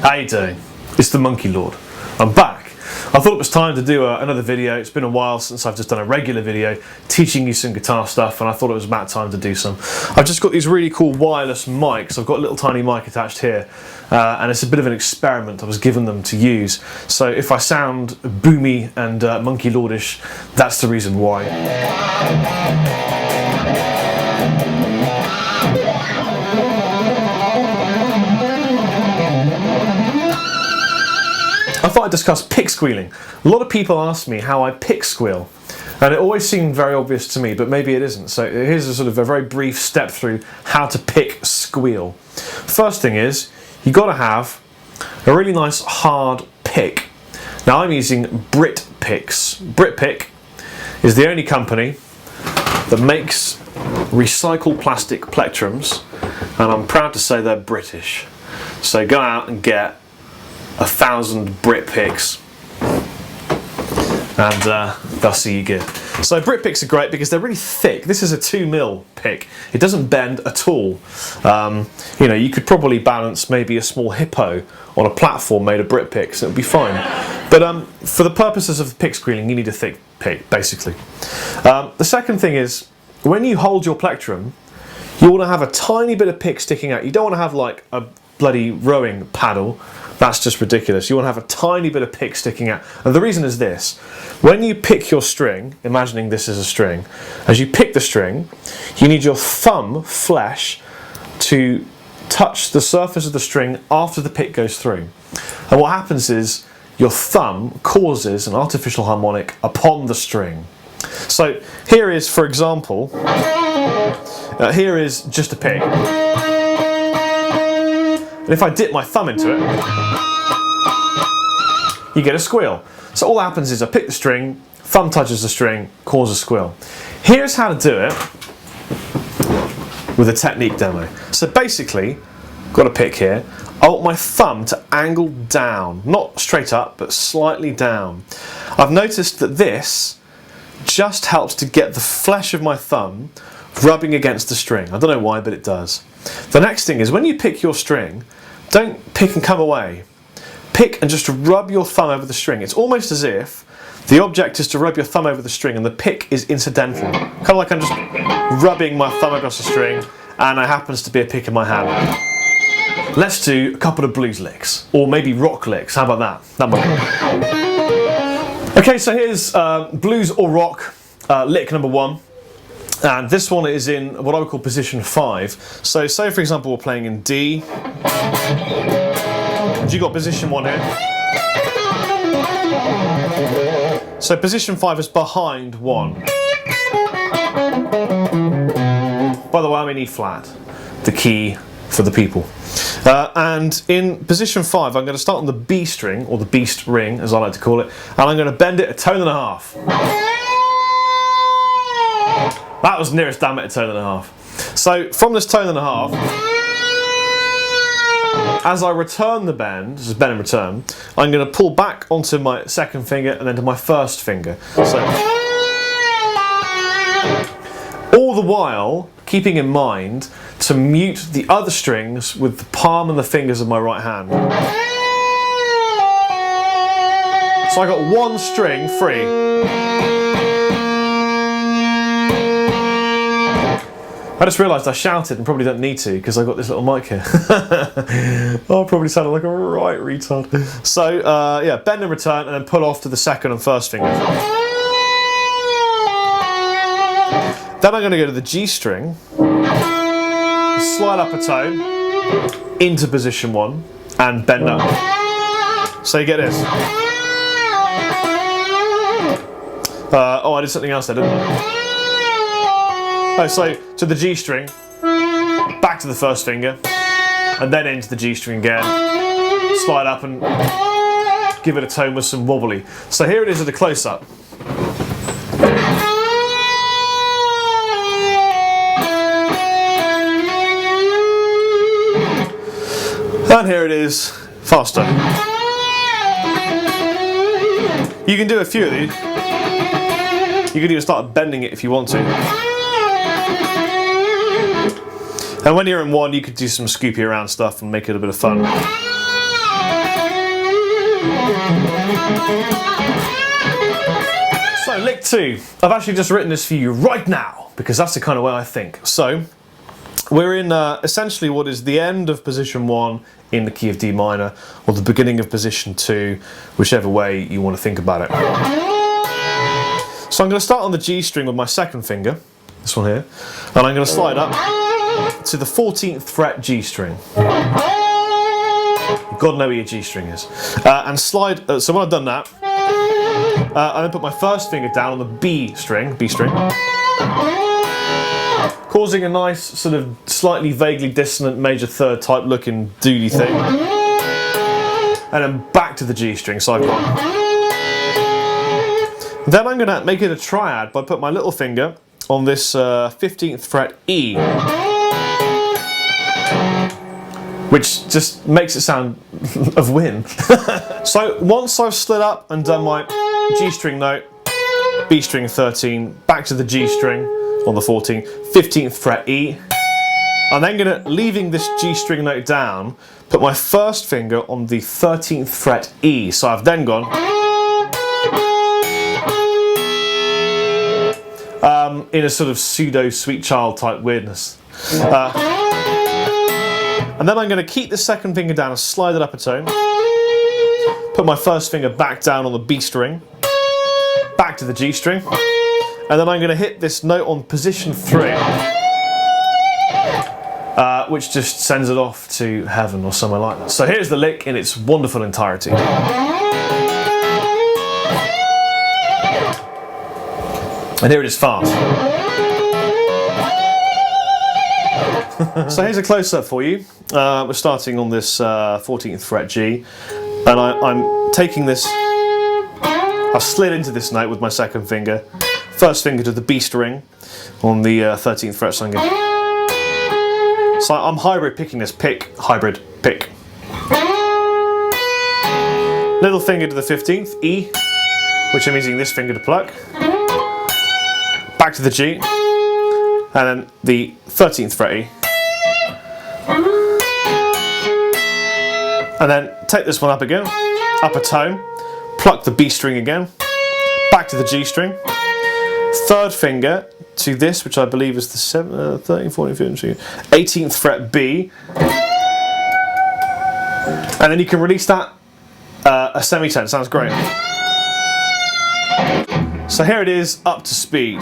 How you doing? It's the Monkey Lord. I'm back. I thought it was time to do another video. It's been a while since I've just done a regular video teaching you some guitar stuff, and I thought it was about time to do some. I've just got these really cool wireless mics. I've got a little tiny mic attached here, and it's a bit of an experiment. I was given them to use. So if I sound boomy and Monkey Lordish, that's the reason why. I thought I'd discuss pick squealing. A lot of people ask me how I pick squeal, and it always seemed very obvious to me, but maybe it isn't. So here's a sort of a very brief step through how to pick squeal. First thing is, you've got to have a really nice hard pick. Now I'm using Brit Picks. Brit Pick is the only company that makes recycled plastic plectrums, and I'm proud to say they're British. So go out and get 1,000 Brit Picks, and they'll see you good. So Brit Picks are great because they're really thick. This is a 2mm pick. It doesn't bend at all. You know, you could probably balance maybe a small hippo on a platform made of Brit Picks. It would be fine. But for the purposes of pick squealing, you need a thick pick, basically. The second thing is, when you hold your plectrum, you want to have a tiny bit of pick sticking out. You don't want to have like a bloody rowing paddle. That's just ridiculous. You want to have a tiny bit of pick sticking out. And the reason is this. When you pick your string, imagining this is a string, as you pick the string, you need your thumb flesh to touch the surface of the string after the pick goes through. And what happens is your thumb causes an artificial harmonic upon the string. So here is, for example, here is just a pick. And if I dip my thumb into it, you get a squeal. So all that happens is I pick the string, thumb touches the string, causes a squeal. Here's how to do it with a technique demo. So basically, got a pick here. I want my thumb to angle down, not straight up, but slightly down. I've noticed that this just helps to get the flesh of my thumb rubbing against the string. I don't know why, but it does. The next thing is, when you pick your string, don't pick and come away. Pick and just rub your thumb over the string. It's almost as if the object is to rub your thumb over the string and the pick is incidental. Kind of like I'm just rubbing my thumb across the string and it happens to be a pick in my hand. Let's do a couple of blues licks, or maybe rock licks. How about that? That might be. Okay, so here's blues or rock lick number 1. And this one is in what I would call position 5. So say for example we're playing in D. You got position 1 here. So position 5 is behind 1. By the way, I'm in E flat, the key for the people. And in position 5 I'm going to start on the B string, or the beast ring as I like to call it, and I'm going to bend it a tone and a half. That was nearest damn it a tone and a half. So from this tone and a half, as I return the bend, this is bend and return, I'm going to pull back onto my second finger and then to my first finger. So all the while keeping in mind to mute the other strings with the palm and the fingers of my right hand. So I got one string free. I just realised I shouted and probably don't need to because I've got this little mic here. Oh, I probably sounded like a right retard. So yeah, bend and return and then pull off to the second and first finger. Then I'm going to go to the G string, slide up a tone into position 1 and bend up. So you get this. Oh, I did something else there, didn't I? Oh, so to the G string, back to the first finger, and then into the G string again, slide up and give it a tone with some wobbly. So here it is at a close-up. And here it is, faster. You can do a few of these. You could even start bending it if you want to. And when you're in 1, you could do some scoopy around stuff and make it a bit of fun. So lick 2, I've actually just written this for you right now because that's the kind of way I think. So we're in essentially what is the end of position 1 in the key of D minor, or the beginning of position 2, whichever way you want to think about it. So I'm going to start on the G string with my second finger, this one here, and I'm going to slide up to the 14th fret G string. You've got to know where your G string is. And slide, so when I've done that, I then put my first finger down on the B string, causing a nice sort of slightly vaguely dissonant major third type looking doody thing. And then back to the G string, so I've got. Then I'm going to make it a triad by putting my little finger on this 15th fret E. Which just makes it sound of win. So once I've slid up and done my G string note, B string 13, back to the G string on the 14th, 15th fret E, I'm then going to, leaving this G string note down, put my first finger on the 13th fret E. So I've then gone in a sort of pseudo sweet child type weirdness. And then I'm going to keep the second finger down and slide it up a tone. Put my first finger back down on the B string, back to the G string, and then I'm going to hit this note on position 3, which just sends it off to heaven or somewhere like that. So here's the lick in its wonderful entirety. And here it is fast. So here's a close-up for you. We're starting on this 14th fret G, and I'm taking this, I've slid into this note with my second finger, first finger to the B string on the 13th fret, so I'm hybrid picking this, hybrid pick. Little finger to the 15th, E, which I'm using this finger to pluck, back to the G, and then the 13th fret E. And then take this one up again, up a tone, pluck the B string again, back to the G string, third finger to this, which I believe is the 13th, 14th, 15th, 18th fret B, and then you can release that a semitone. Sounds great. So here it is, up to speed.